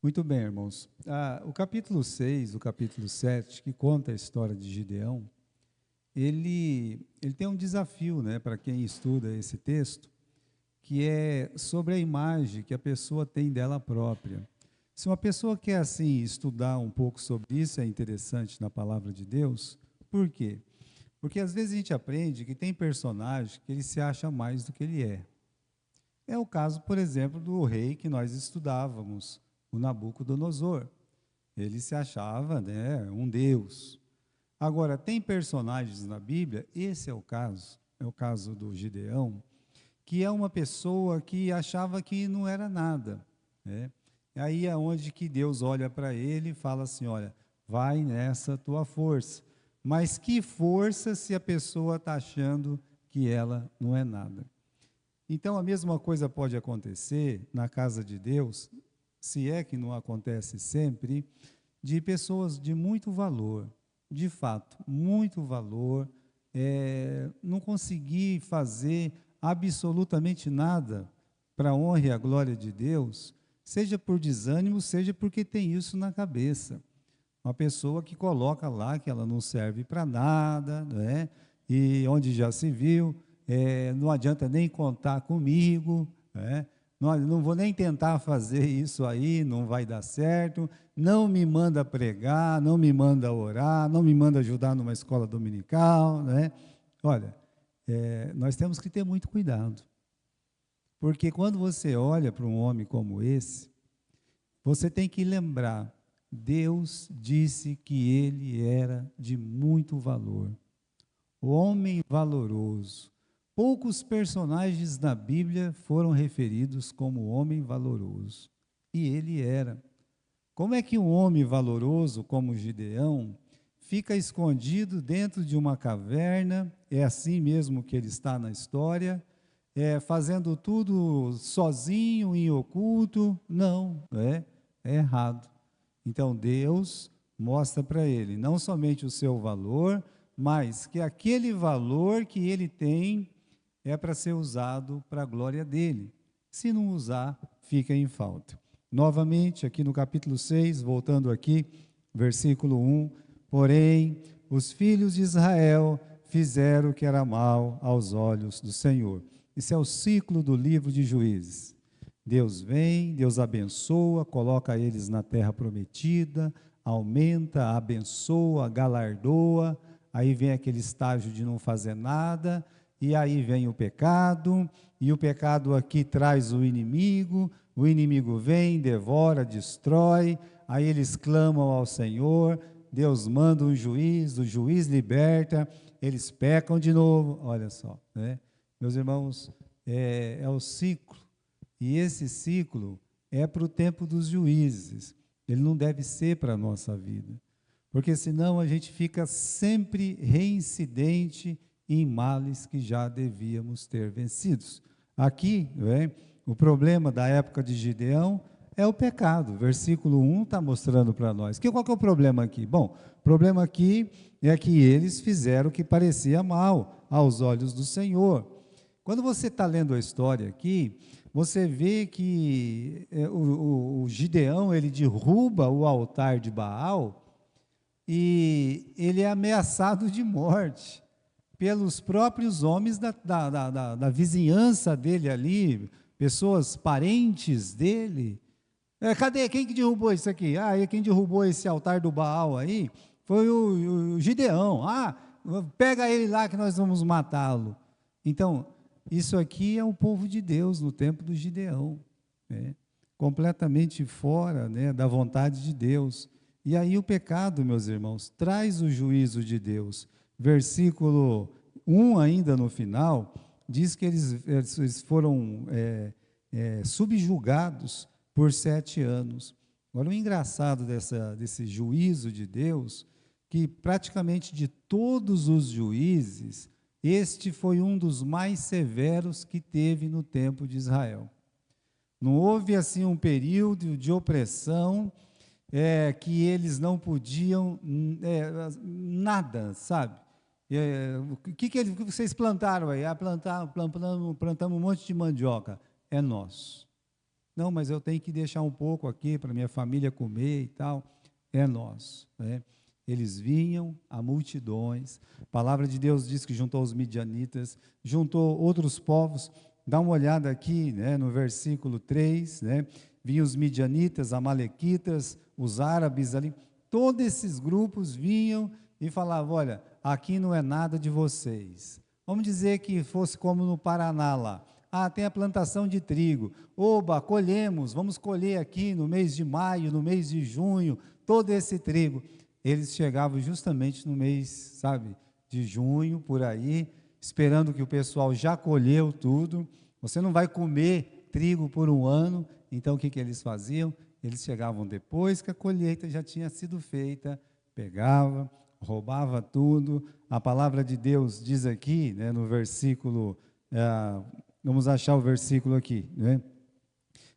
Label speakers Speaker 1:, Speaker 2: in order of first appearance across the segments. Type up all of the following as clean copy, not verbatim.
Speaker 1: Muito bem, irmãos. O capítulo 6, o capítulo 7, que conta a história de Gideão, ele tem um desafio, né, para quem estuda esse texto, que é sobre a imagem que a pessoa tem dela própria. Se uma pessoa quer, assim, estudar um pouco sobre isso, é interessante na palavra de Deus. Por quê? Porque às vezes a gente aprende que tem personagem que ele se acha mais do que ele é. É o caso, por exemplo, do rei que nós estudávamos, o Nabucodonosor. Ele se achava, né, um deus. Agora, tem personagens na Bíblia, esse é o caso do Gideão, que é uma pessoa que achava que não era nada, né? Aí é onde que Deus olha para ele e fala assim, olha, vai nessa tua força. Mas que força se a pessoa está achando que ela não é nada? Então, a mesma coisa pode acontecer na casa de Deus, se é que não acontece sempre, de pessoas de muito valor, de fato, muito valor, não conseguir fazer absolutamente nada para a honra e a glória de Deus, seja por desânimo, seja porque tem isso na cabeça. Uma pessoa que coloca lá que ela não serve para nada, né? E onde já se viu, não adianta nem contar comigo, né? Não vou nem tentar fazer isso aí, não vai dar certo, não me manda pregar, não me manda orar, não me manda ajudar numa escola dominical, né? Olha, nós temos que ter muito cuidado, porque quando você olha para um homem como esse, você tem que lembrar, Deus disse que ele era de muito valor, homem valoroso. Poucos personagens na Bíblia foram referidos como homem valoroso, e ele era. Como é que um homem valoroso como Gideão fica escondido dentro de uma caverna, é assim mesmo que ele está na história, fazendo tudo sozinho, em oculto? Não, é errado. Então Deus mostra para ele não somente o seu valor, mas que aquele valor que ele tem é para ser usado para a glória dele. Se não usar, fica em falta. Novamente, aqui no capítulo 6, voltando aqui, versículo 1, porém, os filhos de Israel fizeram o que era mal aos olhos do Senhor. Esse é o ciclo do livro de Juízes. Deus vem, Deus abençoa, coloca eles na terra prometida, aumenta, abençoa, galardoa, aí vem aquele estágio de não fazer nada, e aí vem o pecado, e o pecado aqui traz o inimigo vem, devora, destrói, aí eles clamam ao Senhor, Deus manda um juiz, o juiz liberta, eles pecam de novo, olha só, né? Meus irmãos, é o ciclo, e esse ciclo é para o tempo dos juízes, ele não deve ser para a nossa vida, porque senão a gente fica sempre reincidente em males que já devíamos ter vencidos. Aqui, o problema da época de Gideão é o pecado. Versículo 1 está mostrando para nós. Qual que é o problema aqui? Bom, o problema aqui é que eles fizeram o que parecia mal aos olhos do Senhor. Quando você está lendo a história aqui, você vê que o Gideão, ele derruba o altar de Baal e ele é ameaçado de morte pelos próprios homens da vizinhança dele ali, pessoas parentes dele. Cadê? Quem que derrubou isso aqui? Quem derrubou esse altar do Baal aí foi o Gideão. Pega ele lá que nós vamos matá-lo. Então, isso aqui é o povo de Deus no tempo do Gideão, né? Completamente fora, né, da vontade de Deus. E aí o pecado, meus irmãos, traz o juízo de Deus. Versículo 1, ainda no final, diz que eles foram subjugados por 7 anos. Agora, o engraçado desse juízo de Deus, que praticamente de todos os juízes, este foi um dos mais severos que teve no tempo de Israel. Não houve assim um período de opressão que eles não podiam nada, sabe? O que vocês plantaram aí? Plantamos um monte de mandioca. É nosso. não, mas eu tenho que deixar um pouco aqui para minha família comer e tal. É nosso, né? Eles vinham a multidões. A palavra de Deus diz que juntou os midianitas, juntou outros povos. Dá uma olhada aqui, né, no versículo 3, né? Vinham os midianitas, amalequitas, os árabes ali. Todos esses grupos vinham e falavam, olha, aqui não é nada de vocês. Vamos dizer que fosse como no Paraná lá. Ah, tem a plantação de trigo. Oba, colhemos, vamos colher aqui no mês de maio, no mês de junho, todo esse trigo. Eles chegavam justamente no mês, sabe, de junho, por aí, esperando que o pessoal já colheu tudo. Você não vai comer trigo por um ano, então o que eles faziam? Eles chegavam depois que a colheita já tinha sido feita, pegava, roubava tudo. A palavra de Deus diz aqui, né, no versículo, vamos achar o versículo aqui, né?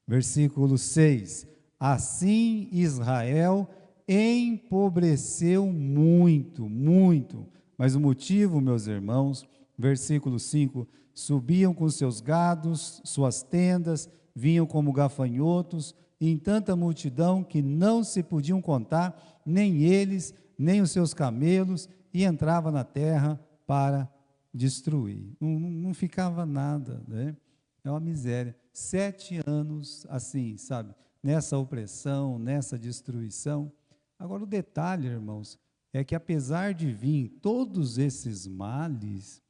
Speaker 1: Versículo 6, assim Israel empobreceu muito, muito, mas o motivo, meus irmãos, versículo 5, subiam com seus gados, suas tendas, vinham como gafanhotos, em tanta multidão que não se podiam contar, nem eles, nem os seus camelos, e entrava na terra para destruir. Não ficava nada, né? É uma miséria. 7 anos assim, sabe? Nessa opressão, nessa destruição. Agora, o detalhe, irmãos, é que apesar de vir todos esses males,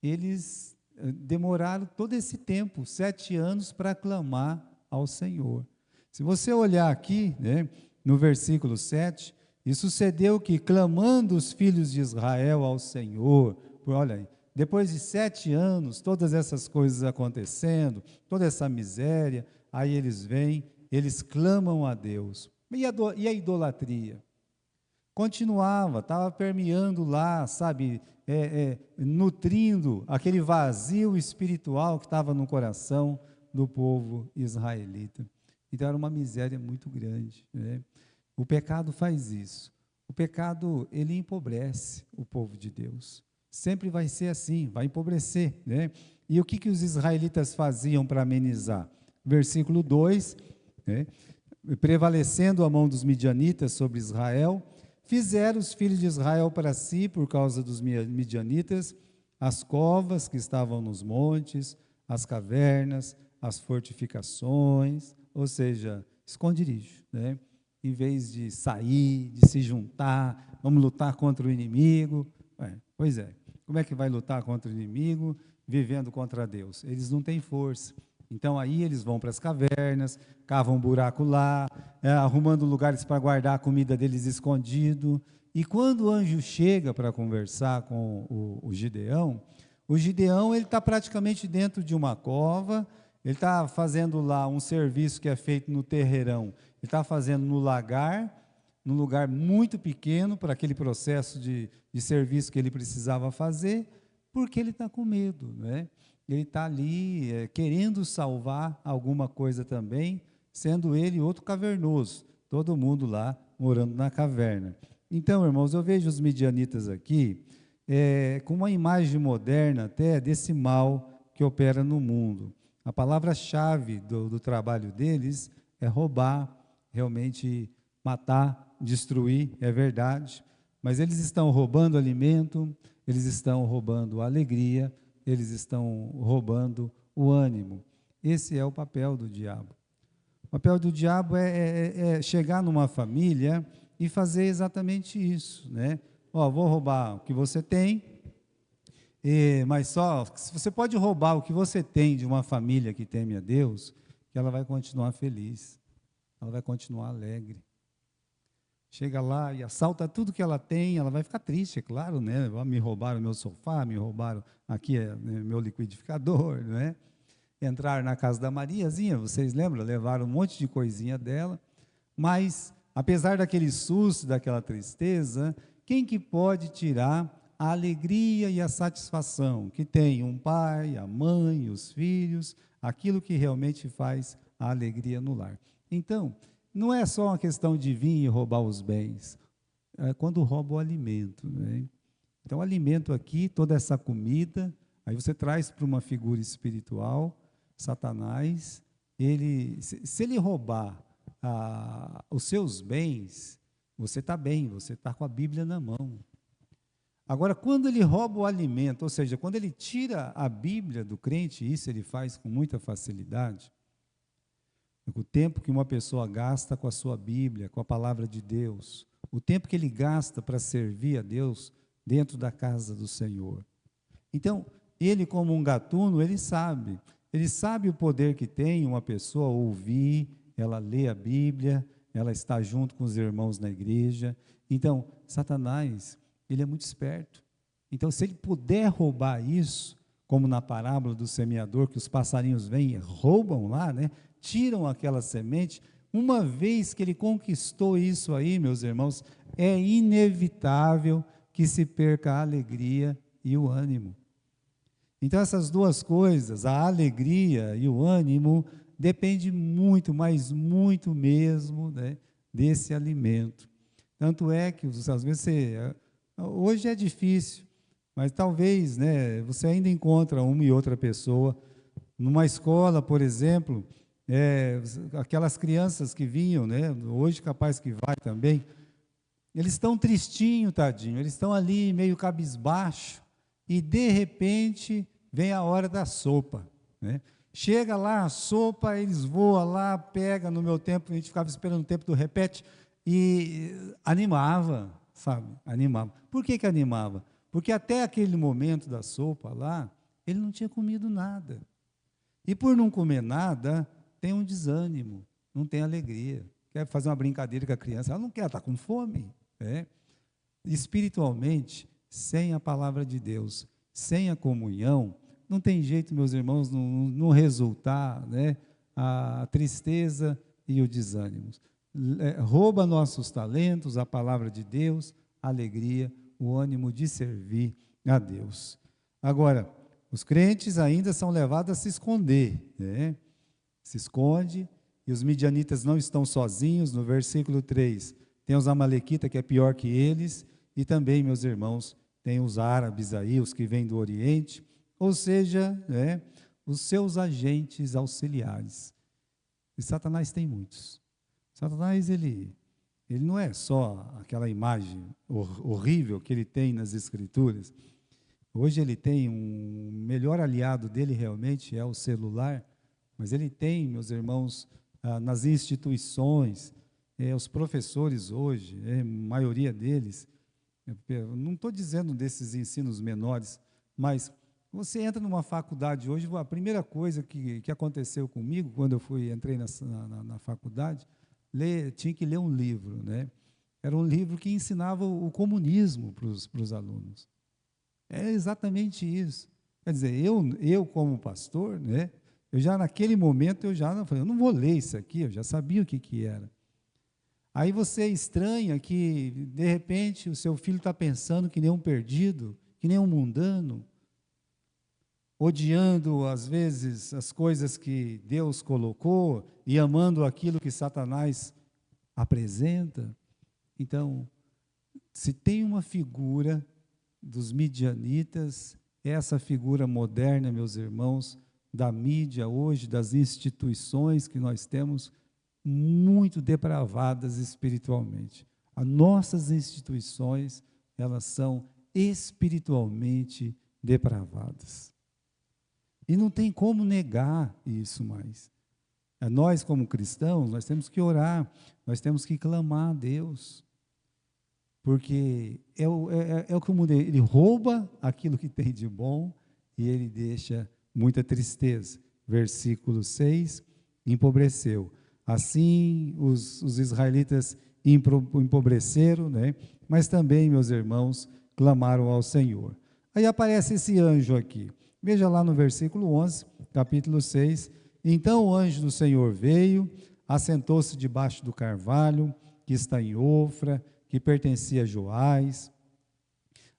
Speaker 1: eles demoraram todo esse tempo, 7 anos, para clamar ao Senhor. Se você olhar aqui, né, no versículo 7, e sucedeu que, clamando os filhos de Israel ao Senhor, olha aí, depois de 7 anos, todas essas coisas acontecendo, toda essa miséria, aí eles vêm, eles clamam a Deus. E a idolatria? Continuava, estava permeando lá, sabe, nutrindo aquele vazio espiritual que estava no coração do povo israelita. Então era uma miséria muito grande, né? O pecado faz isso. O pecado, ele empobrece o povo de Deus. Sempre vai ser assim, vai empobrecer, né? E o que os israelitas faziam para amenizar? Versículo 2, né? Prevalecendo a mão dos midianitas sobre Israel, fizeram os filhos de Israel para si, por causa dos midianitas, as covas que estavam nos montes, as cavernas, as fortificações, ou seja, esconderijo, né? Em vez de sair, de se juntar, vamos lutar contra o inimigo. Pois é, como é que vai lutar contra o inimigo vivendo contra Deus? Eles não têm força. Então aí eles vão para as cavernas, cavam um buraco lá, arrumando lugares para guardar a comida deles escondido. E quando o anjo chega para conversar com o Gideão ele está praticamente dentro de uma cova, ele está fazendo lá um serviço que é feito no terreirão, ele está fazendo no lagar, num lugar muito pequeno para aquele processo de serviço que ele precisava fazer, porque ele está com medo, né? Ele está ali querendo salvar alguma coisa também, sendo ele outro cavernoso, todo mundo lá morando na caverna. Então, irmãos, eu vejo os midianitas aqui com uma imagem moderna até desse mal que opera no mundo. A palavra-chave do trabalho deles é roubar, realmente matar, destruir, é verdade, mas eles estão roubando alimento, eles estão roubando alegria, eles estão roubando o ânimo. Esse é o papel do diabo. O papel do diabo é chegar numa família e fazer exatamente isso, né? Ó, vou roubar o que você tem, mas só, você pode roubar o que você tem de uma família que teme a Deus, que ela vai continuar feliz, ela vai continuar alegre. Chega lá e assalta tudo que ela tem, ela vai ficar triste, é claro, né? Me roubaram meu sofá, me roubaram aqui meu liquidificador, né? Entraram na casa da Mariazinha, vocês lembram? Levaram um monte de coisinha dela, mas, apesar daquele susto, daquela tristeza, quem que pode tirar a alegria e a satisfação que tem um pai, a mãe, os filhos, aquilo que realmente faz a alegria no lar? Então, não é só uma questão de vir e roubar os bens, é quando rouba o alimento, né? Então, o alimento aqui, toda essa comida, aí você traz para uma figura espiritual, Satanás, se ele roubar os seus bens, você está bem, você está com a Bíblia na mão. Agora, quando ele rouba o alimento, ou seja, quando ele tira a Bíblia do crente, isso ele faz com muita facilidade, o tempo que uma pessoa gasta com a sua Bíblia, com a palavra de Deus, o tempo que ele gasta para servir a Deus dentro da casa do Senhor. Então, ele como um gatuno, ele sabe o poder que tem uma pessoa ouvir, ela lê a Bíblia, ela está junto com os irmãos na igreja. Então, Satanás, ele é muito esperto. Então, se ele puder roubar isso, como na parábola do semeador, que os passarinhos vêm e roubam lá, né? Tiram aquela semente, uma vez que ele conquistou isso aí, meus irmãos, é inevitável que se perca a alegria e o ânimo. Então, essas duas coisas, a alegria e o ânimo, depende muito, mas muito mesmo, né, desse alimento. Tanto é que, às vezes, hoje é difícil, mas talvez, né, você ainda encontra uma e outra pessoa, numa escola, por exemplo, aquelas crianças que vinham, né, hoje capaz que vai também, eles estão tristinhos, tadinho, eles estão ali meio cabisbaixo, e de repente vem a hora da sopa, né? Chega lá a sopa, eles voam lá, pega, no meu tempo, a gente ficava esperando o tempo do repete, e animava, sabe, animava. Por que animava? Porque até aquele momento da sopa lá, ele não tinha comido nada, e por não comer nada, tem um desânimo, não tem alegria, quer fazer uma brincadeira com a criança, ela não quer, está com fome, Espiritualmente, sem a palavra de Deus, sem a comunhão, não tem jeito, meus irmãos, não resultar, né, a tristeza e o desânimo. Rouba nossos talentos, a palavra de Deus, a alegria, o ânimo de servir a Deus. Agora, os crentes ainda são levados a se esconder, né? Se esconde, e os midianitas não estão sozinhos. No versículo 3, tem os amalequitas, que é pior que eles, e também, meus irmãos, tem os árabes aí, os que vêm do Oriente, ou seja, os seus agentes auxiliares. E Satanás tem muitos. Satanás, ele não é só aquela imagem horrível que ele tem nas Escrituras. Hoje ele tem um melhor aliado dele realmente é o celular, mas ele tem, meus irmãos, nas instituições, os professores hoje, a maioria deles, não estou dizendo desses ensinos menores, mas você entra numa faculdade hoje, a primeira coisa que aconteceu comigo, quando eu entrei na faculdade, tinha que ler um livro, né? Era um livro que ensinava o comunismo para os alunos. É exatamente isso. Quer dizer, eu como pastor, né? Eu já naquele momento, eu não vou ler isso aqui, eu já sabia o que era. Aí você estranha que, de repente, o seu filho está pensando que nem um perdido, que nem um mundano, odiando, às vezes, as coisas que Deus colocou e amando aquilo que Satanás apresenta. Então, se tem uma figura dos midianitas, essa figura moderna, meus irmãos, da mídia hoje, das instituições que nós temos, muito depravadas espiritualmente. As nossas instituições, elas são espiritualmente depravadas. E não tem como negar isso mais. Nós, como cristãos, nós temos que orar, nós temos que clamar a Deus, porque é o que o mundo, ele rouba aquilo que tem de bom e ele deixa muita tristeza. Versículo 6, empobreceu. Assim, os israelitas empobreceram, né? Mas também, meus irmãos, clamaram ao Senhor. Aí aparece esse anjo aqui. Veja lá no versículo 11, capítulo 6. Então o anjo do Senhor veio, assentou-se debaixo do carvalho, que está em Ofra, que pertencia a Joás,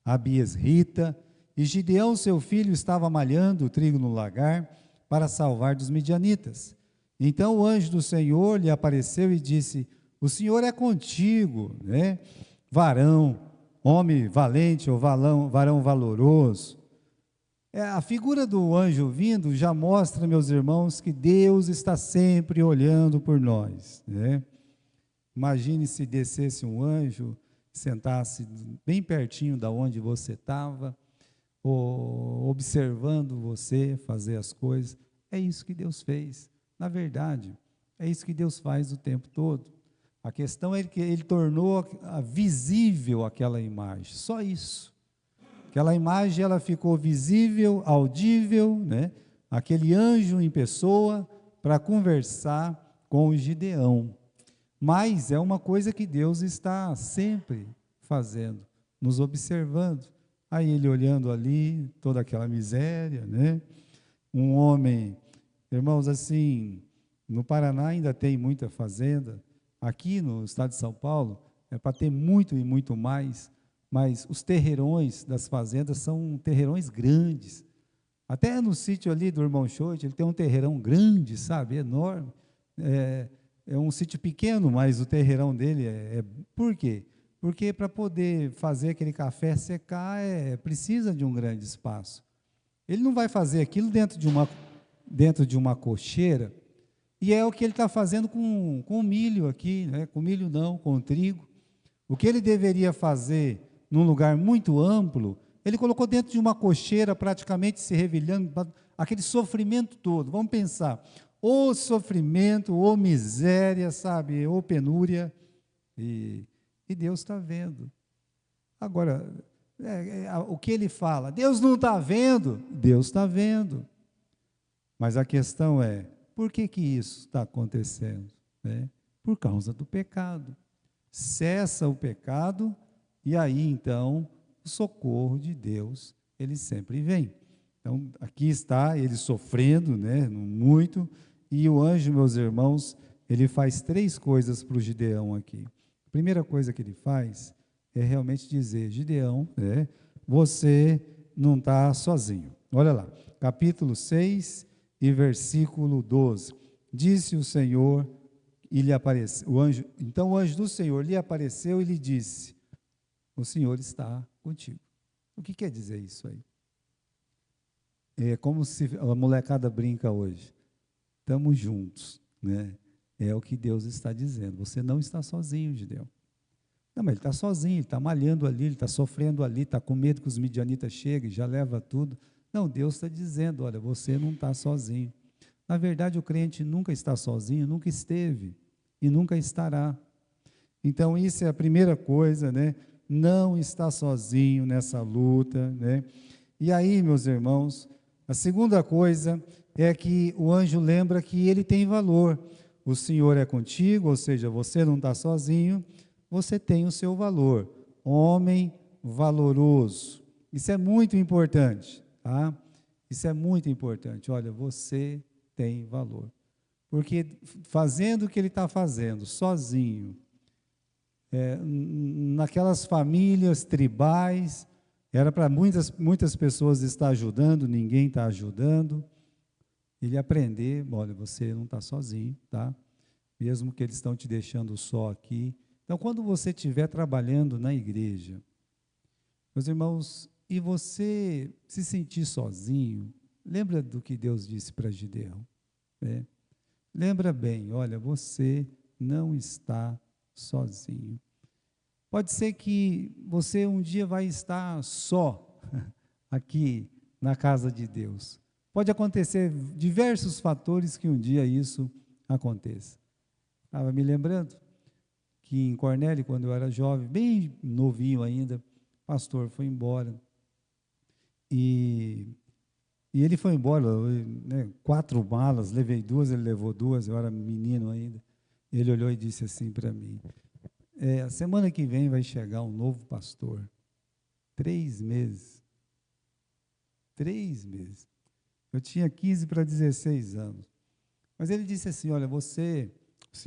Speaker 1: a Abiesrita, e Gideão, seu filho, estava malhando o trigo no lagar para salvar dos midianitas. Então o anjo do Senhor lhe apareceu e disse: o Senhor é contigo, né? Varão, homem valente ou varão valoroso. A figura do anjo vindo já mostra, meus irmãos, que Deus está sempre olhando por nós, né? Imagine se descesse um anjo, sentasse bem pertinho da onde você estava, observando você fazer as coisas. É isso que Deus fez. Na verdade, é isso que Deus faz o tempo todo. A questão é que Ele tornou visível aquela imagem, só isso. Aquela imagem, ela ficou visível, audível, né? Aquele anjo em pessoa para conversar com o Gideão. Mas é uma coisa que Deus está sempre fazendo, nos observando. Aí ele olhando ali, toda aquela miséria, né? Um homem, irmãos, assim, no Paraná ainda tem muita fazenda, aqui no estado de São Paulo é para ter muito e muito mais, mas os terreirões das fazendas são terreirões grandes. Até no sítio ali do irmão Choite, ele tem um terreirão grande, sabe, enorme. É um sítio pequeno, mas o terreirão dele por quê? Porque para poder fazer aquele café secar, precisa de um grande espaço. Ele não vai fazer aquilo dentro de uma cocheira, e é o que ele está fazendo com milho aqui, né? Com milho não, com trigo. O que ele deveria fazer num lugar muito amplo, ele colocou dentro de uma cocheira, praticamente se revirando, aquele sofrimento todo. Vamos pensar, ou sofrimento, ou miséria, sabe, ou penúria, e Deus está vendo. Agora, o que ele fala, Deus não está vendo? Deus está vendo. Mas a questão é, por que isso está acontecendo? Né? Por causa do pecado. Cessa o pecado, e aí então o socorro de Deus, ele sempre vem. Então aqui está ele sofrendo, né, muito, e o anjo, meus irmãos, ele faz 3 coisas para o Gideão aqui. A primeira coisa que ele faz é realmente dizer, Gideão, você não está sozinho. Olha lá, capítulo 6 e versículo 12. Disse o Senhor, e lhe apareceu, então o anjo do Senhor lhe apareceu e lhe disse, o Senhor está contigo. O que quer dizer isso aí? É como se a molecada brinca hoje. Estamos juntos, né? É o que Deus está dizendo. Você não está sozinho, Gideão. Não, mas ele está sozinho, ele está malhando ali, ele está sofrendo ali, está com medo que os midianitas cheguem, já leva tudo. Não, Deus está dizendo, olha, você não está sozinho. Na verdade, o crente nunca está sozinho, nunca esteve e nunca estará. Então, isso é a primeira coisa, né? Não está sozinho nessa luta, né? E aí, meus irmãos, a segunda coisa é que o anjo lembra que ele tem valor. O Senhor é contigo, ou seja, você não está sozinho, você tem o seu valor. Homem valoroso. Isso é muito importante, tá? Isso é muito importante. Olha, você tem valor. Porque fazendo o que ele está fazendo, sozinho, naquelas famílias tribais, era para muitas pessoas estar ajudando, ninguém está ajudando. Ele aprender, olha, você não está sozinho, tá? Mesmo que eles estão te deixando só aqui. Então, quando você estiver trabalhando na igreja, meus irmãos, e você se sentir sozinho, lembra do que Deus disse para Gideão, né? Lembra bem, olha, você não está sozinho. Pode ser que você um dia vai estar só aqui na casa de Deus. Pode acontecer diversos fatores que um dia isso aconteça. Estava me lembrando que em Cornélio, quando eu era jovem, bem novinho ainda, o pastor foi embora. E ele foi embora, né, 4 malas, levei 2, ele levou 2, eu era menino ainda. Ele olhou e disse assim para mim, a semana que vem vai chegar um novo pastor. 3 meses. 3 meses. Eu tinha 15 para 16 anos. Mas ele disse assim, olha, você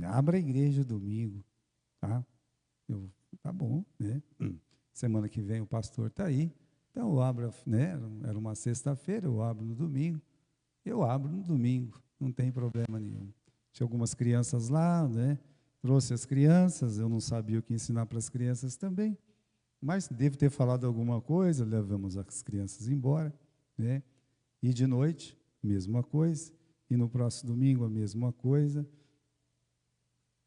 Speaker 1: abra a igreja domingo, tá? Tá bom, né? Semana que vem o pastor está aí. Então eu abro, né? Era uma sexta-feira, eu abro no domingo. Eu abro no domingo, não tem problema nenhum. Tinha algumas crianças lá, né? Trouxe as crianças, eu não sabia o que ensinar para as crianças também, mas devo ter falado alguma coisa, levamos as crianças embora, né? E de noite, mesma coisa, e no próximo domingo a mesma coisa.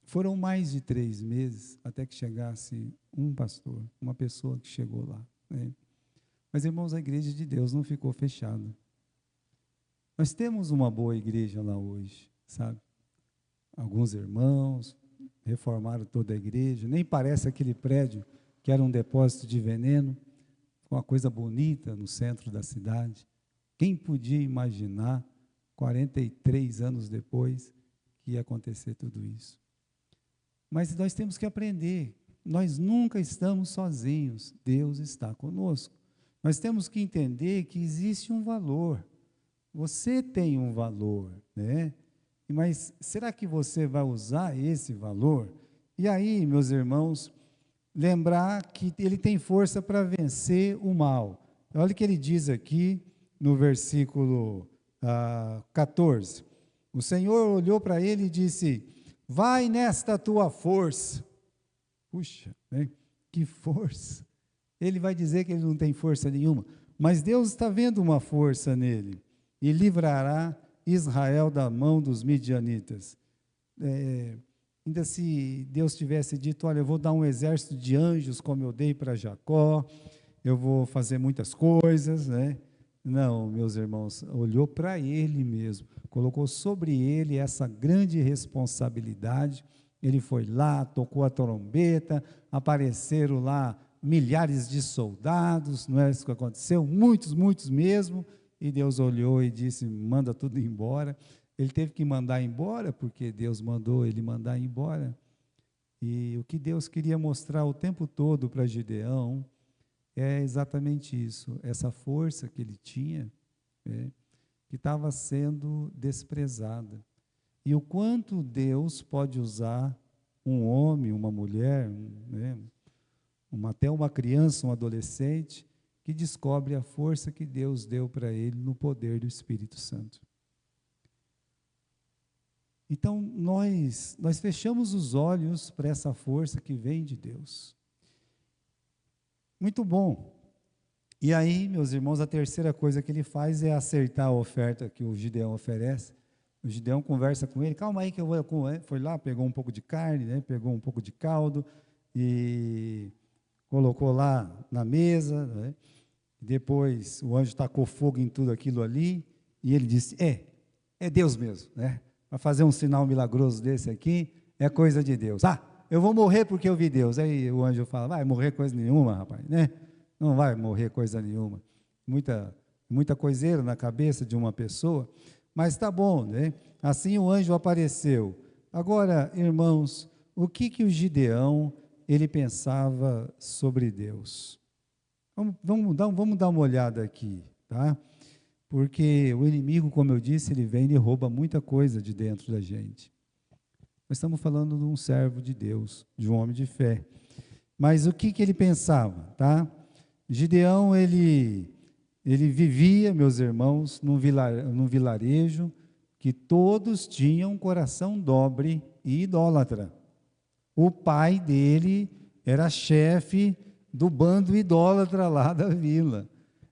Speaker 1: Foram mais de 3 meses até que chegasse um pastor, uma pessoa que chegou lá, né? Mas, irmãos, a igreja de Deus não ficou fechada. Nós temos uma boa igreja lá hoje, sabe? Alguns irmãos reformaram toda a igreja, nem parece aquele prédio que era um depósito de veneno, uma coisa bonita no centro da cidade. Quem podia imaginar, 43 anos depois, que ia acontecer tudo isso? Mas nós temos que aprender, nós nunca estamos sozinhos, Deus está conosco. Nós temos que entender que existe um valor, você tem um valor, né? Mas será que você vai usar esse valor? E aí, meus irmãos, lembrar que ele tem força para vencer o mal. Olha o que ele diz aqui no versículo 14. O Senhor olhou para ele e disse: vai nesta tua força. Puxa, né? Que força! Ele vai dizer que ele não tem força nenhuma, mas Deus está vendo uma força nele, e livrará Israel da mão dos midianitas. Ainda se Deus tivesse dito: olha, eu vou dar um exército de anjos como eu dei para Jacó, eu vou fazer muitas coisas, né? Não, meus irmãos, olhou para ele mesmo, colocou sobre ele essa grande responsabilidade. Ele foi lá, tocou a trombeta, apareceram lá milhares de soldados, não é isso que aconteceu? Muitos, muitos mesmo, e Deus olhou e disse: manda tudo embora. Ele teve que mandar embora, porque Deus mandou ele mandar embora. E o que Deus queria mostrar o tempo todo para Gideão é exatamente isso, essa força que ele tinha, que estava sendo desprezada. E o quanto Deus pode usar um homem, uma mulher, até uma criança, um adolescente, que descobre a força que Deus deu para ele no poder do Espírito Santo. Então, nós fechamos os olhos para essa força que vem de Deus. Muito bom. E aí, meus irmãos, a terceira coisa que ele faz é acertar a oferta que o Gideão oferece. O Gideão conversa com ele: calma aí que eu vou... Foi lá, pegou um pouco de carne, né, pegou um pouco de caldo e colocou lá na mesa, né? Depois o anjo tacou fogo em tudo aquilo ali, e ele disse: é Deus mesmo, né? Para fazer um sinal milagroso desse aqui, é coisa de Deus. Eu vou morrer porque eu vi Deus. Aí o anjo fala: vai morrer coisa nenhuma, rapaz, né? Não vai morrer coisa nenhuma. Muita coiseira na cabeça de uma pessoa, mas tá bom, né? Assim o anjo apareceu. Agora, irmãos, o que o Gideão ele pensava sobre Deus? Vamos dar uma olhada aqui, tá? Porque o inimigo, como eu disse, ele vem e rouba muita coisa de dentro da gente. Nós estamos falando de um servo de Deus, de um homem de fé. Mas o que ele pensava, tá? Gideão, ele vivia, meus irmãos, num vilarejo que todos tinham um coração dobre e idólatra. O pai dele era chefe do bando idólatra lá da vila.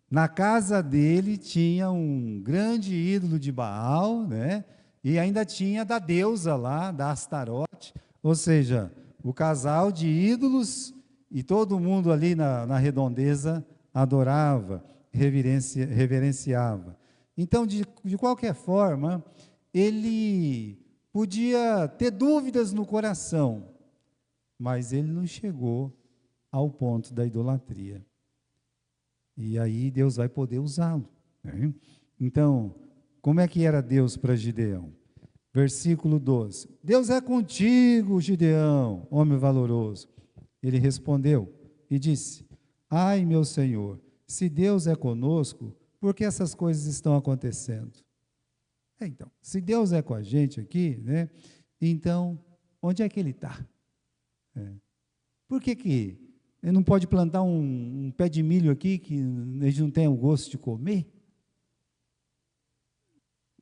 Speaker 1: Na casa dele tinha um grande ídolo de Baal, né? E ainda tinha da deusa lá, da Astarote, ou seja, o casal de ídolos, e todo mundo ali na redondeza adorava, reverenciava. Então, de qualquer forma, ele podia ter dúvidas no coração, mas ele não chegou ao ponto da idolatria. E aí Deus vai poder usá-lo, né? Então, como é que era Deus para Gideão? Versículo 12. Deus é contigo, Gideão, homem valoroso. Ele respondeu e disse: ai, meu Senhor, se Deus é conosco, por que essas coisas estão acontecendo? Então, se Deus é com a gente aqui, né? Então, onde é que Ele está? Por que ele não pode plantar um pé de milho aqui que a gente não tem o gosto de comer?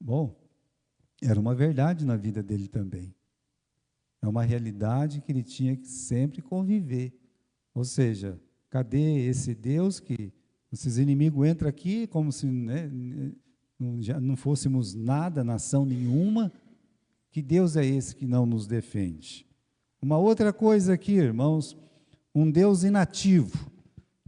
Speaker 1: Bom, era uma verdade na vida dele também. É uma realidade que ele tinha que sempre conviver. Ou seja, cadê esse Deus que esses inimigos entram aqui como se, né, já não fôssemos nada, nação nenhuma, que Deus é esse que não nos defende? Uma outra coisa aqui, irmãos, um Deus inativo,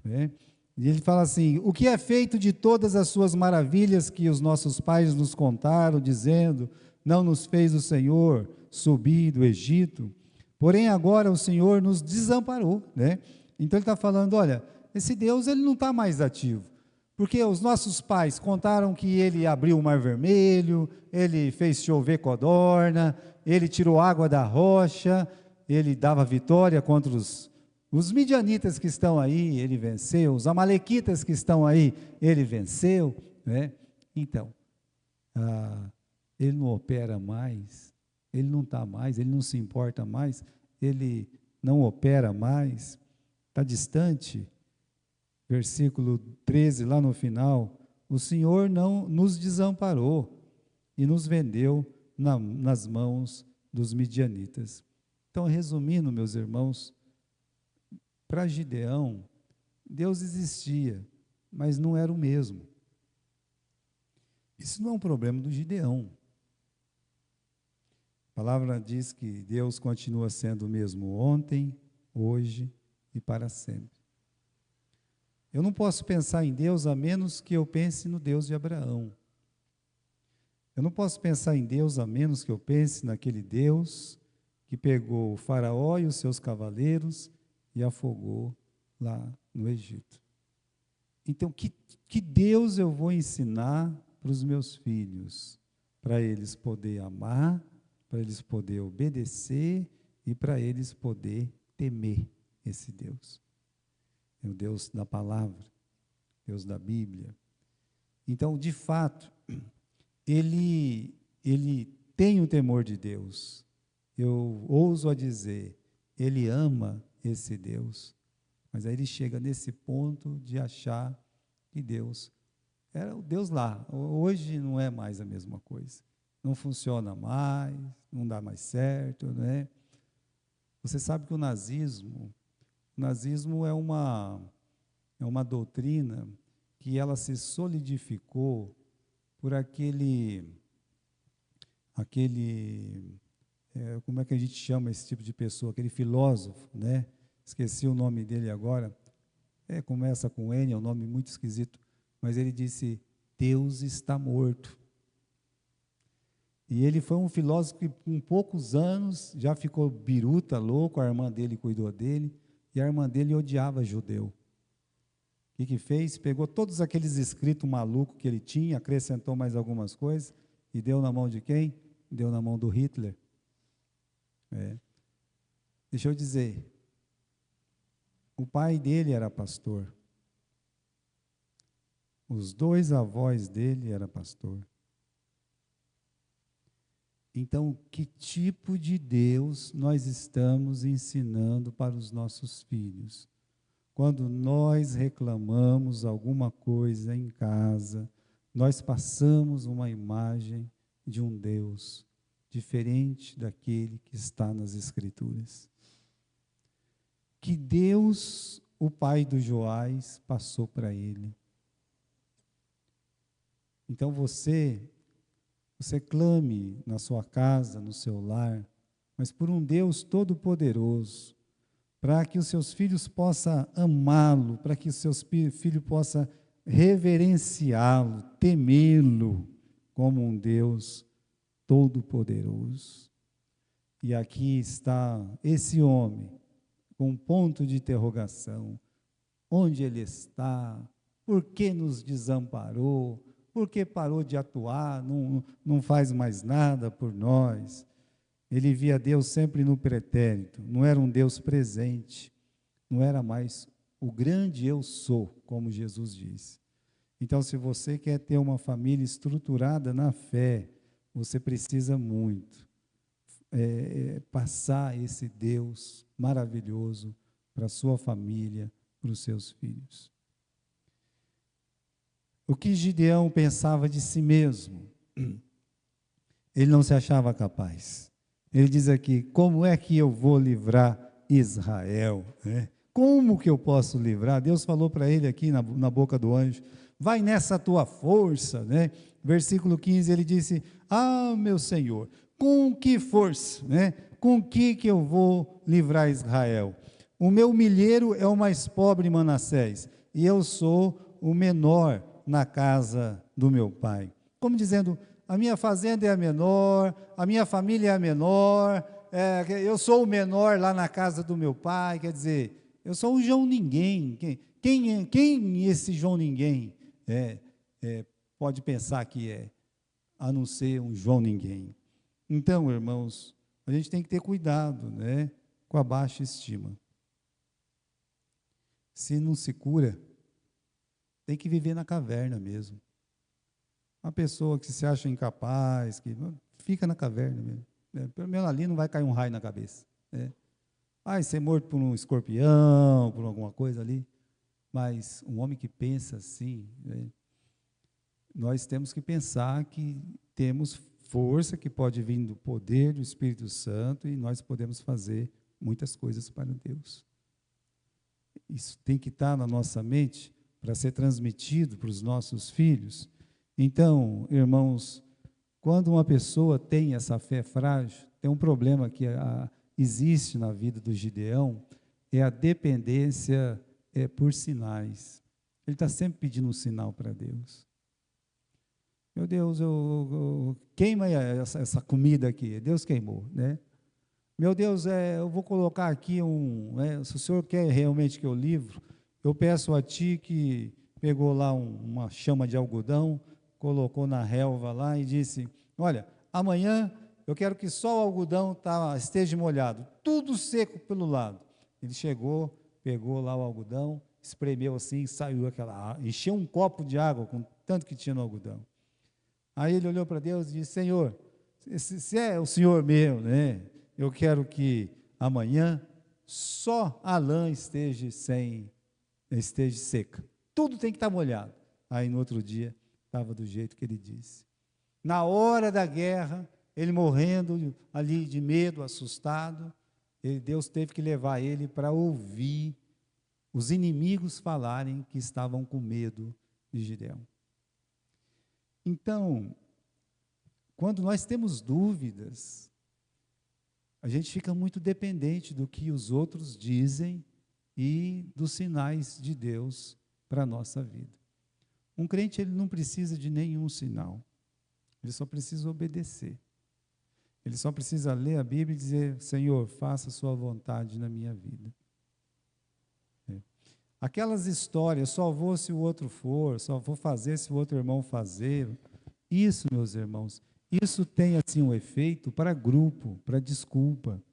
Speaker 1: né? E ele fala assim: o que é feito de todas as suas maravilhas que os nossos pais nos contaram, dizendo, não nos fez o Senhor subir do Egito, porém agora o Senhor nos desamparou, né? Então ele está falando, olha, esse Deus ele não está mais ativo, porque os nossos pais contaram que ele abriu o Mar Vermelho, ele fez chover codorna, ele tirou água da rocha, ele dava vitória contra os midianitas que estão aí, ele venceu. Os amalequitas que estão aí, ele venceu, né? Então, ele não opera mais, ele não está mais, ele não se importa mais, ele não opera mais, está distante. Versículo 13, lá no final, o Senhor não nos desamparou e nos vendeu nas mãos dos midianitas. Então, resumindo, meus irmãos, para Gideão, Deus existia, mas não era o mesmo. Isso não é um problema do Gideão. A palavra diz que Deus continua sendo o mesmo ontem, hoje e para sempre. Eu não posso pensar em Deus a menos que eu pense no Deus de Abraão. Eu não posso pensar em Deus a menos que eu pense naquele Deus que pegou o faraó e os seus cavaleiros e afogou lá no Egito. Então, que Deus eu vou ensinar para os meus filhos? Para eles poderem amar, para eles poderem obedecer e para eles poderem temer esse Deus. É o Deus da palavra, Deus da Bíblia. Então, de fato, ele tem o temor de Deus. Eu ouso a dizer, ele ama esse Deus, mas aí ele chega nesse ponto de achar que Deus era o Deus lá. Hoje não é mais a mesma coisa, não funciona mais, não dá mais certo, né? Você sabe que o nazismo é uma doutrina que ela se solidificou por como é que a gente chama esse tipo de pessoa? Aquele filósofo, né? Esqueci o nome dele agora. Começa com N, é um nome muito esquisito. Mas ele disse, Deus está morto. E ele foi um filósofo que, com poucos anos, já ficou biruta, louco, a irmã dele cuidou dele, e a irmã dele odiava judeu. O que fez? Pegou todos aqueles escritos malucos que ele tinha, acrescentou mais algumas coisas, e deu na mão de quem? Deu na mão do Hitler. Deixa eu dizer, o pai dele era pastor, os dois avós dele eram pastor. Então, que tipo de Deus nós estamos ensinando para os nossos filhos? Quando nós reclamamos alguma coisa em casa, nós passamos uma imagem de um Deus diferente daquele que está nas Escrituras. Que Deus, o pai do Joás, passou para ele. Então você clame na sua casa, no seu lar, mas por um Deus todo-poderoso, para que os seus filhos possam amá-lo, para que os seus filhos possam reverenciá-lo, temê-lo como um Deus todo-poderoso. E aqui está esse homem, com um ponto de interrogação. Onde ele está? Por que nos desamparou? Por que parou de atuar? Não faz mais nada por nós. Ele via Deus sempre no pretérito, não era um Deus presente, não era mais o grande eu sou, como Jesus disse. Então, se você quer ter uma família estruturada na fé, você precisa muito passar esse Deus maravilhoso para a sua família, para os seus filhos. O que Gideão pensava de si mesmo? Ele não se achava capaz. Ele diz aqui, como é que eu vou livrar Israel? Como que eu posso livrar? Deus falou para ele aqui na boca do anjo, vai nessa tua força, Versículo 15, ele disse: ah, meu Senhor, com que força, né? Com que eu vou livrar Israel? O meu milheiro é o mais pobre em Manassés, e eu sou o menor na casa do meu pai. Como dizendo, a minha fazenda é a menor, a minha família é a menor, eu sou o menor lá na casa do meu pai, quer dizer, eu sou um João Ninguém. Quem esse João Ninguém pode pensar que é, a não ser um João Ninguém? Então, irmãos, a gente tem que ter cuidado, né, com a baixa estima. Se não se cura, tem que viver na caverna mesmo. Uma pessoa que se acha incapaz, que fica na caverna mesmo. Pelo menos ali não vai cair um raio na cabeça. Vai ser morto por um escorpião, por alguma coisa ali. Mas um homem que pensa assim, nós temos que pensar que temos força que pode vir do poder do Espírito Santo e nós podemos fazer muitas coisas para Deus. Isso tem que estar na nossa mente para ser transmitido para os nossos filhos. Então, irmãos, quando uma pessoa tem essa fé frágil, tem um problema que existe na vida do Gideão, é a dependência por sinais. Ele está sempre pedindo um sinal para Deus. Meu Deus, queima essa comida aqui. Deus queimou, né? Meu Deus, eu vou colocar aqui se o senhor quer realmente que eu livre, eu peço a ti que pegou lá uma chama de algodão, colocou na relva lá e disse, olha, amanhã eu quero que só o algodão esteja molhado, tudo seco pelo lado. Ele chegou, pegou lá o algodão, espremeu assim, saiu encheu um copo de água com tanto que tinha no algodão. Aí ele olhou para Deus e disse, Senhor, se é o Senhor meu, né? Eu quero que amanhã só a lã esteja seca. Tudo tem que estar molhado. Aí no outro dia estava do jeito que ele disse. Na hora da guerra, ele morrendo ali de medo, assustado, Deus teve que levar ele para ouvir os inimigos falarem que estavam com medo de Gideão. Então, quando nós temos dúvidas, a gente fica muito dependente do que os outros dizem e dos sinais de Deus para a nossa vida. Um crente, ele não precisa de nenhum sinal, ele só precisa obedecer. Ele só precisa ler a Bíblia e dizer, Senhor, faça a sua vontade na minha vida. Aquelas histórias, só vou se o outro for, só vou fazer se o outro irmão fazer. Isso, meus irmãos, isso tem assim um efeito para grupo, para desculpa,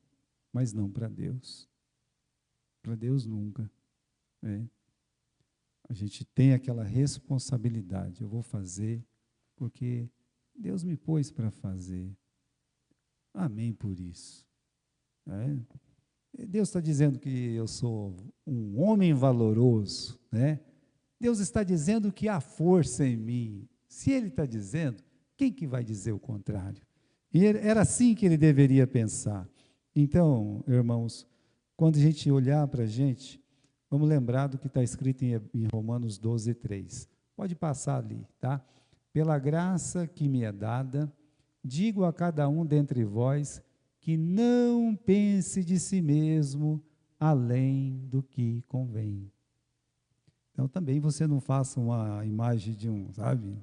Speaker 1: mas não para Deus. Para Deus nunca. A gente tem aquela responsabilidade, eu vou fazer porque Deus me pôs para fazer. Amém por isso. Deus está dizendo que eu sou um homem valoroso, né? Deus está dizendo que há força em mim. Se Ele está dizendo, quem que vai dizer o contrário? E era assim que ele deveria pensar. Então, irmãos, quando a gente olhar para a gente, vamos lembrar do que está escrito em Romanos 12, 3. Pode passar ali, tá? Pela graça que me é dada, digo a cada um dentre vós, que não pense de si mesmo além do que convém. Então, também você não faça uma imagem de sabe?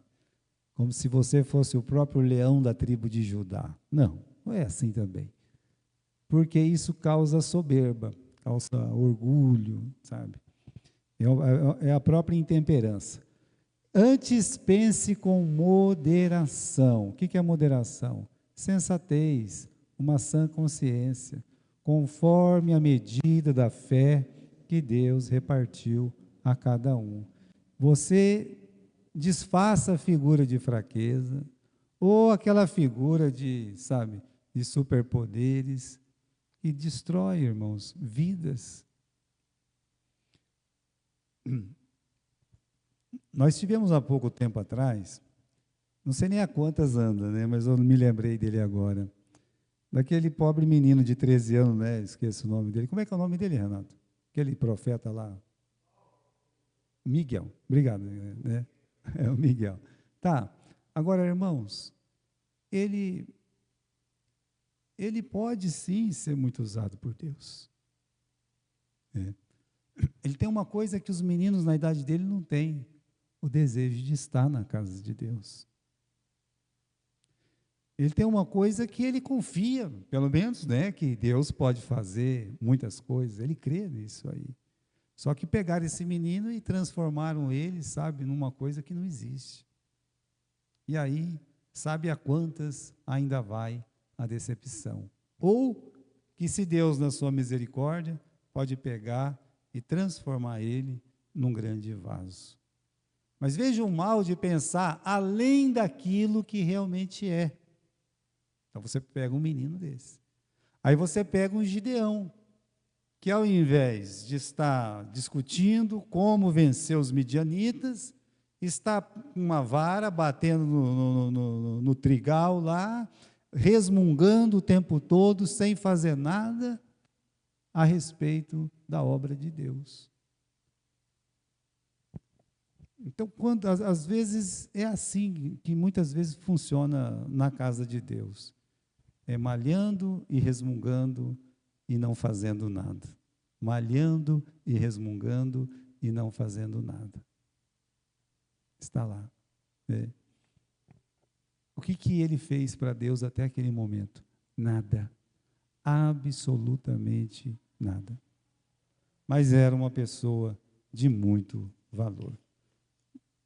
Speaker 1: Como se você fosse o próprio leão da tribo de Judá. Não é assim também. Porque isso causa soberba, causa orgulho, sabe? É a própria intemperança. Antes pense com moderação. O que é moderação? Sensatez, uma sã consciência, conforme a medida da fé que Deus repartiu a cada um. Você desfaça a figura de fraqueza, ou aquela figura de superpoderes, e destrói, irmãos, vidas. Nós tivemos há pouco tempo atrás, não sei nem a quantas anda, né, mas eu me lembrei dele agora, daquele pobre menino de 13 anos, né, esqueço o nome dele. Como é que é o nome dele, Renato? Aquele profeta lá. Miguel, obrigado, né? É o Miguel. Tá, Agora, irmãos, ele pode sim ser muito usado por Deus. Ele tem uma coisa que os meninos na idade dele não têm, o desejo de estar na casa de Deus. Ele tem uma coisa que ele confia, pelo menos, que Deus pode fazer muitas coisas, ele crê nisso aí. Só que pegaram esse menino e transformaram ele, sabe, numa coisa que não existe. E aí, sabe a quantas ainda vai a decepção. Ou que se Deus, na sua misericórdia, pode pegar e transformar ele num grande vaso. Mas veja o mal de pensar além daquilo que realmente é. Então você pega um menino desse. Aí você pega um Gideão, que ao invés de estar discutindo como vencer os midianitas, está com uma vara batendo no trigal lá, resmungando o tempo todo, sem fazer nada a respeito da obra de Deus. Então, às vezes, é assim que muitas vezes funciona na casa de Deus. É malhando e resmungando e não fazendo nada. Malhando e resmungando e não fazendo nada. Está lá. O que ele fez para Deus até aquele momento? Nada. Absolutamente nada. Mas era uma pessoa de muito valor.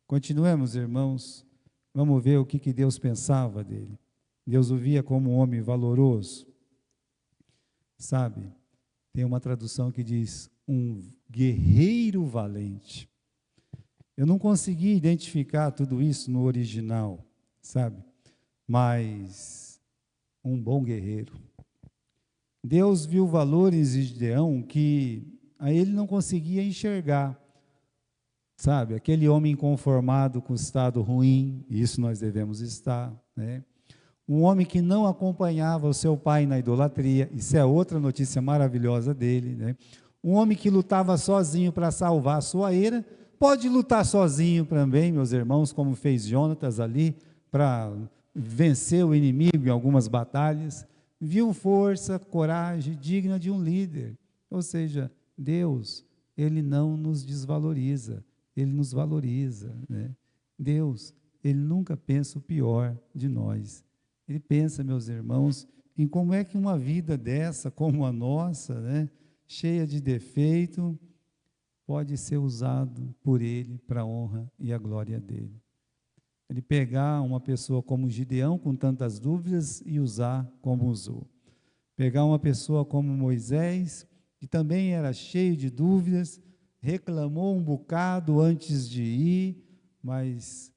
Speaker 1: Continuemos, irmãos. Vamos ver o que Deus pensava dele. Deus o via como um homem valoroso. Sabe, tem uma tradução que diz, um guerreiro valente. Eu não consegui identificar tudo isso no original, sabe? Mas um bom guerreiro. Deus viu valores em Gideão que a ele não conseguia enxergar. Sabe, aquele homem inconformado com o estado ruim, isso nós devemos estar, Um homem que não acompanhava o seu pai na idolatria, isso é outra notícia maravilhosa dele, Um homem que lutava sozinho para salvar a sua ira, pode lutar sozinho também, meus irmãos, como fez Jonatas ali, para vencer o inimigo em algumas batalhas, viu força, coragem, digna de um líder, ou seja, Deus, Ele não nos desvaloriza, Ele nos valoriza, Deus, Ele nunca pensa o pior de nós, Ele pensa, meus irmãos, em como é que uma vida dessa, como a nossa, cheia de defeito, pode ser usado por Ele para a honra e a glória dEle. Ele pegar uma pessoa como Gideão, com tantas dúvidas, e usar como usou. Pegar uma pessoa como Moisés, que também era cheio de dúvidas, reclamou um bocado antes de ir, mas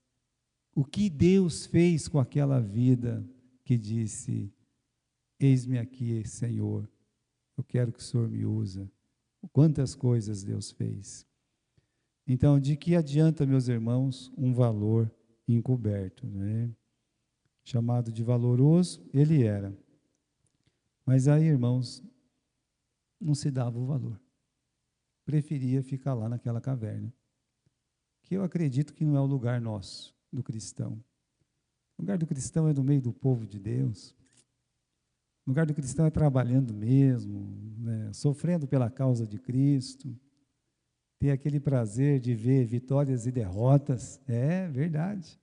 Speaker 1: o que Deus fez com aquela vida que disse, eis-me aqui, Senhor, eu quero que o Senhor me use. Quantas coisas Deus fez. Então, de que adianta, meus irmãos, um valor encoberto, Chamado de valoroso, ele era. Mas aí, irmãos, não se dava o valor. Preferia ficar lá naquela caverna. Que eu acredito que não é o lugar nosso, do cristão. O lugar do cristão é no meio do povo de Deus. O lugar do cristão é trabalhando mesmo, sofrendo pela causa de Cristo, ter aquele prazer de ver vitórias e derrotas, é verdade.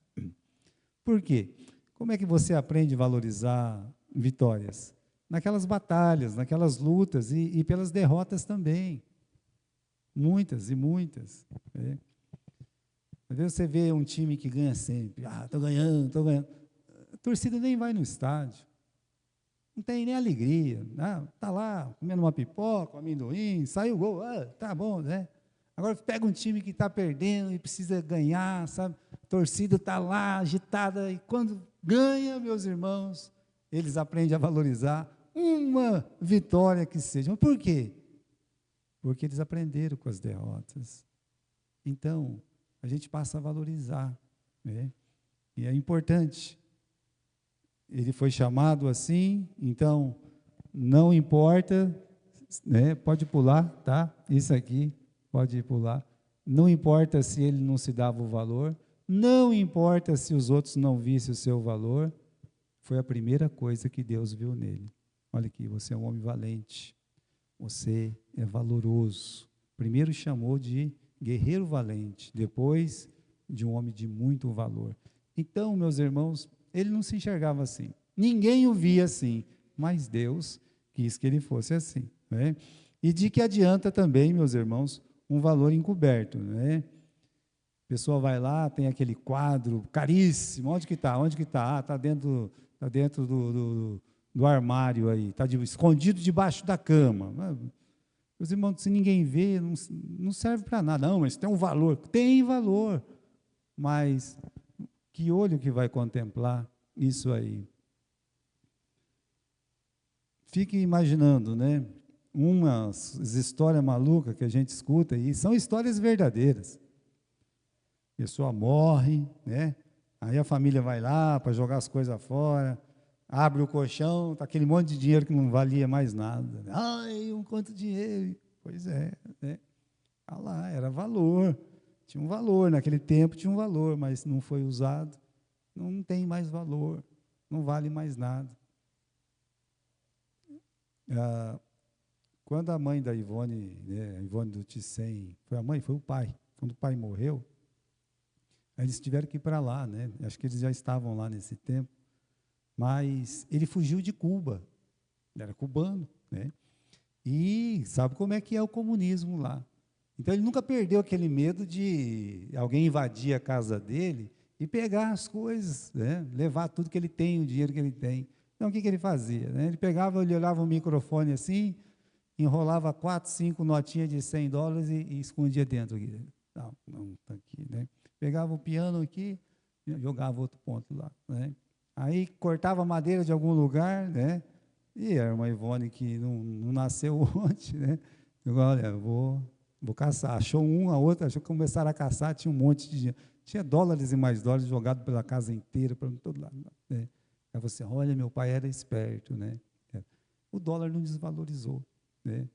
Speaker 1: Por quê? Como é que você aprende a valorizar vitórias? Naquelas batalhas, naquelas lutas e pelas derrotas também. Muitas e muitas. Às vezes você vê um time que ganha sempre, estou ganhando, estou ganhando. A torcida nem vai no estádio. Não tem nem alegria, está lá comendo uma pipoca, um amendoim, saiu o gol, tá bom, Agora pega um time que está perdendo e precisa ganhar, sabe? A torcida está lá agitada e quando ganha, meus irmãos, eles aprendem a valorizar uma vitória que seja. Mas por quê? Porque eles aprenderam com as derrotas. Então, a gente passa a valorizar, E é importante. Ele foi chamado assim, então, não importa, pode pular, tá? Isso aqui, pode pular. Não importa se ele não se dava o valor, não importa se os outros não vissem o seu valor, foi a primeira coisa que Deus viu nele. Olha aqui, você é um homem valente, você é valoroso. Primeiro chamou de guerreiro valente, depois de um homem de muito valor. Então, meus irmãos, ele não se enxergava assim, ninguém o via assim, mas Deus quis que ele fosse assim, né? E de que adianta também, meus irmãos, um valor encoberto, né? A pessoa vai lá, tem aquele quadro caríssimo, onde que está? Onde que está? Ah, está dentro do armário aí, está escondido debaixo da cama. Os irmãos, se ninguém vê, não serve para nada. Não, mas tem um valor. Tem valor, mas que olho que vai contemplar isso aí? Fique imaginando, né? Umas histórias malucas que a gente escuta, e são histórias verdadeiras. A pessoa morre, né? Aí a família vai lá para jogar as coisas fora, abre o colchão, tá aquele monte de dinheiro que não valia mais nada. Ai, quanto dinheiro! Pois é, né? Ah lá, era valor, tinha um valor, naquele tempo tinha um valor, mas não foi usado, não tem mais valor, não vale mais nada. Quando a mãe da Ivone, né, a Ivone do Ticem, foi a mãe, foi o pai, quando o pai morreu, eles tiveram que ir para lá, né? Acho que eles já estavam lá nesse tempo, mas ele fugiu de Cuba, ele era cubano, né? E sabe como é que é o comunismo lá. Então ele nunca perdeu aquele medo de alguém invadir a casa dele e pegar as coisas, né? Levar tudo que ele tem, o dinheiro que ele tem. Então o que ele fazia, né? Ele pegava, ele olhava o microfone assim, enrolava 4, 5 notinhas de $100 e escondia dentro aqui. Não, está aqui, né? Pegava o piano aqui, jogava outro ponto lá, né? Aí cortava madeira de algum lugar, né? E era uma Ivone que não nasceu ontem, né? Eu, olha, vou caçar. Achou a outra, achou que começaram a caçar, tinha um monte de dinheiro. Tinha dólares e mais dólares jogados pela casa inteira, para todo lado, né? Aí você, olha, meu pai era esperto, né? O dólar não desvalorizou, né?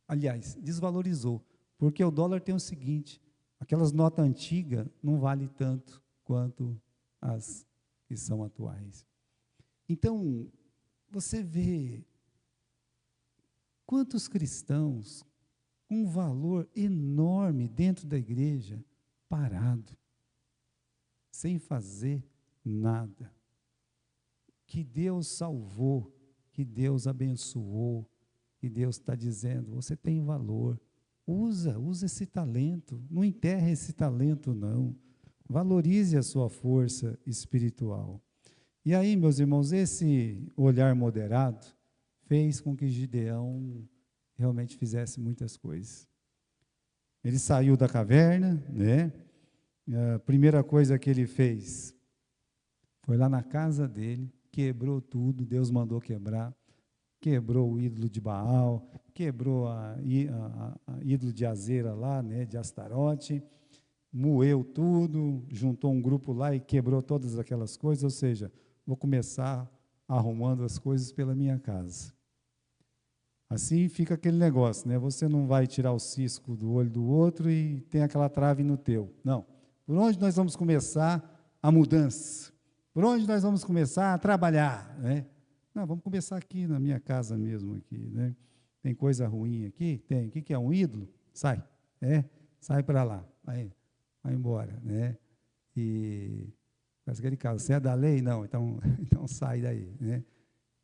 Speaker 1: Aliás, desvalorizou, porque o dólar tem o seguinte, aquelas notas antigas não valem tanto quanto as que são atuais. Então, você vê quantos cristãos com um valor enorme dentro da igreja, parado, sem fazer nada. Que Deus salvou, que Deus abençoou, que Deus está dizendo, você tem valor, usa esse talento, não enterre esse talento não, valorize a sua força espiritual. E aí, meus irmãos, esse olhar moderado fez com que Gideão realmente fizesse muitas coisas. Ele saiu da caverna, né? A primeira coisa que ele fez foi lá na casa dele, quebrou tudo, Deus mandou quebrar, quebrou o ídolo de Baal, quebrou a ídolo de Azera lá, né, de Astarote, moeu tudo, juntou um grupo lá e quebrou todas aquelas coisas, ou seja, vou começar arrumando as coisas pela minha casa. Assim fica aquele negócio, né? Você não vai tirar o cisco do olho do outro e tem aquela trave no teu. Não. Por onde nós vamos começar a mudança? Por onde nós vamos começar a trabalhar, né? Não, vamos começar aqui na minha casa mesmo aqui, né? Tem coisa ruim aqui? Tem. O que é um ídolo? Sai. Sai para lá. Vai embora, né? E faz aquele caso, você é da lei? Não, então sai daí, né?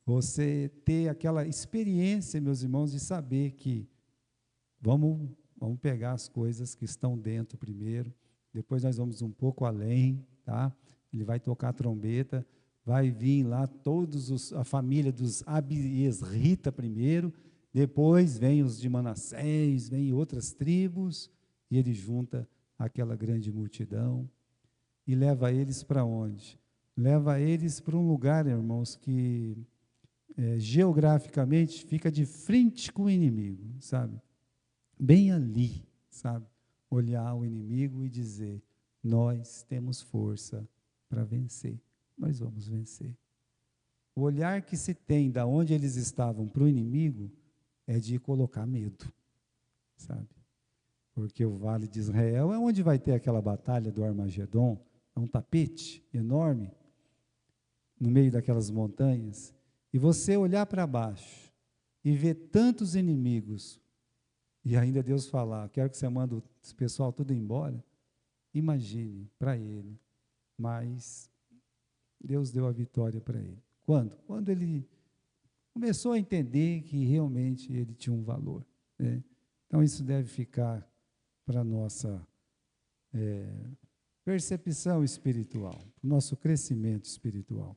Speaker 1: Você ter aquela experiência, meus irmãos, de saber que vamos pegar as coisas que estão dentro primeiro, depois nós vamos um pouco além, tá? Ele vai tocar a trombeta, vai vir lá a família dos Abiesrita primeiro, depois vem os de Manassés, vem outras tribos, e ele junta aquela grande multidão e leva eles para onde? Leva eles para um lugar, irmãos, que geograficamente fica de frente com o inimigo, sabe? Bem ali, sabe? Olhar o inimigo e dizer, nós temos força para vencer, nós vamos vencer. O olhar que se tem da onde eles estavam para o inimigo é de colocar medo, sabe? porque o Vale de Israel é onde vai ter aquela batalha do Armagedon, é um tapete enorme, no meio daquelas montanhas, e você olhar para baixo e ver tantos inimigos, e ainda Deus falar, quero que você mande esse pessoal tudo embora, imagine para ele, mas Deus deu a vitória para ele. Quando? Quando ele começou a entender que realmente ele tinha um valor, né? Então isso deve ficar para a nossa percepção espiritual, para o nosso crescimento espiritual.